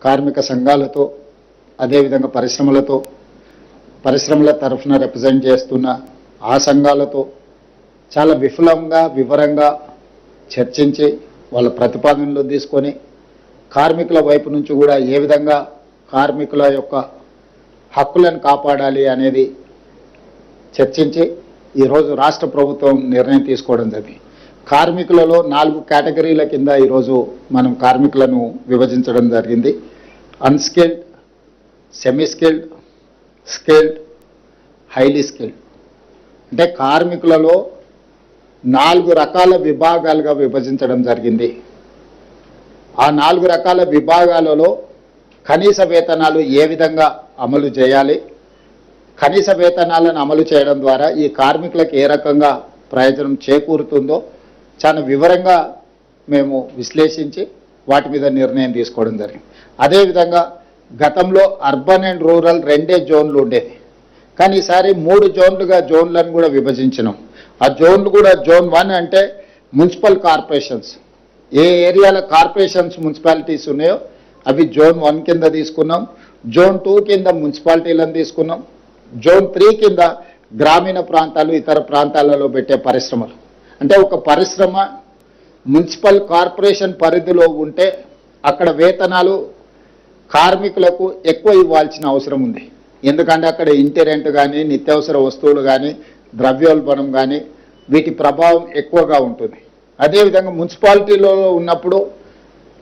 కార్మిక సంఘాలతో అదేవిధంగా పరిశ్రమల తరఫున రిప్రజెంట్ చేస్తున్న ఆ సంఘాలతో చాలా వివరంగా చర్చించి వాళ్ళ ప్రతిపాదనలు తీసుకొని కార్మికుల వైపు నుంచి కూడా ఏ విధంగా కార్మికుల యొక్క హక్కులను కాపాడాలి అనేది చర్చించి ఈరోజు రాష్ట్ర ప్రభుత్వం నిర్ణయం తీసుకోవడం జరిగింది. కార్మికులలో 4 కేటగిరీల కింద ఈరోజు మనం కార్మికులను విభజించడం జరిగింది. Unskilled, semi skilled, skilled, highly skilled. అంటే కార్మికులలో 4 రకాల విభాగాలుగా విభజించడం జరిగింది. ఆ 4 రకాల విభాగాలలో కనీస వేతనాలు ఏ విధంగా అమలు చేయాలి, కనీస వేతనాలను అమలు చేయడం ద్వారా ఈ కార్మికులకు ఏ రకంగా ప్రయోజనం చేకూరుతుందో చాలా వివరంగా మేము విశ్లేషించి వాటి మీద నిర్ణయం తీసుకోవడం జరిగింది. అదేవిధంగా గతంలో అర్బన్ అండ్ రూరల్ 2 జోన్లు ఉండేది, కానీ ఈసారి 3 జోన్లుగా జోన్లను కూడా విభజించినాం. ఆ జోన్లు కూడా జోన్ 1 అంటే మున్సిపల్ కార్పొరేషన్స్, ఏ ఏరియాల కార్పొరేషన్స్ మున్సిపాలిటీస్ ఉన్నాయో అవి జోన్ 1 కింద తీసుకున్నాం. జోన్ 2 కింద మున్సిపాలిటీలను తీసుకున్నాం. జోన్ 3 కింద గ్రామీణ ప్రాంతాలు, ఇతర ప్రాంతాలలో పెట్టే పరిశ్రమలు. అంటే ఒక పరిశ్రమ మున్సిపల్ కార్పొరేషన్ పరిధిలో ఉంటే అక్కడ వేతనాలు కార్మికులకు ఎక్కువ ఇవ్వాల్సిన అవసరం ఉంది. ఎందుకంటే అక్కడ ఇంటి రెంట్ కానీ, నిత్యావసర వస్తువులు కానీ, ద్రవ్యోల్బణం కానీ వీటి ప్రభావం ఎక్కువగా ఉంటుంది. అదేవిధంగా మున్సిపాలిటీలో ఉన్నప్పుడు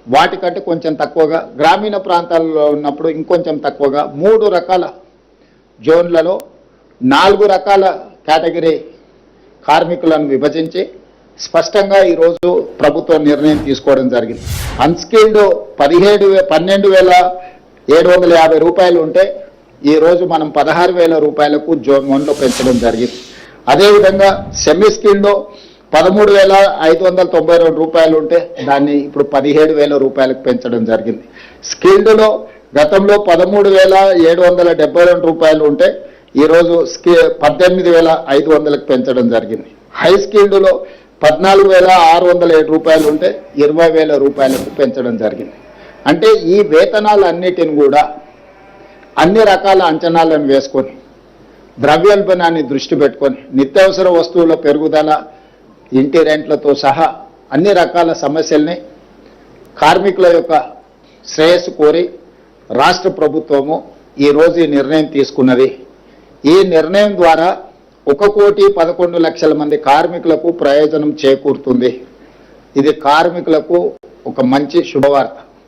వాటికంటే కొంచెం తక్కువగా, గ్రామీణ ప్రాంతాల్లో ఉన్నప్పుడు ఇంకొంచెం తక్కువగా 3 రకాల జోన్లలో 4 రకాల కేటగిరీ కార్మికులను విభజించి స్పష్టంగా ఈరోజు ప్రభుత్వం నిర్ణయం తీసుకోవడం జరిగింది. అన్స్కిల్డ్ 12,750 రూపాయలు ఉంటే ఈరోజు మనం 16,000 రూపాయలకు జోన్ 1లో పెంచడం జరిగింది. అదేవిధంగా సెమీ స్కిల్డ్ 13,592 రూపాయలు ఉంటే దాన్ని ఇప్పుడు 17,000 రూపాయలకు పెంచడం జరిగింది. స్కిల్డ్లో గతంలో 13,772 రూపాయలు ఉంటే ఈరోజు 18,500లకు పెంచడం జరిగింది. హై స్కిల్డ్లో 14,607 రూపాయలు ఉంటే 20,000 రూపాయలకు పెంచడం జరిగింది. అంటే ఈ వేతనాలన్నిటిని కూడా అన్ని రకాల అంచనాలను వేసుకొని, ద్రవ్యోల్బణాన్ని దృష్టి పెట్టుకొని, నిత్యావసర వస్తువుల పెరుగుదల, ఇంటి రెంట్లతో సహా అన్ని రకాల సమస్యల్ని కార్మికుల యొక్క శ్రేయస్సు కోరి రాష్ట్ర ప్రభుత్వము ఈరోజు ఈ నిర్ణయం తీసుకున్నది. ఈ నిర్ణయం ద్వారా 1,11,00,000 మంది కార్మికులకు ప్రయోజనం చేకూరుతుంది. ఇది కార్మికులకు ఒక మంచి శుభవార్త.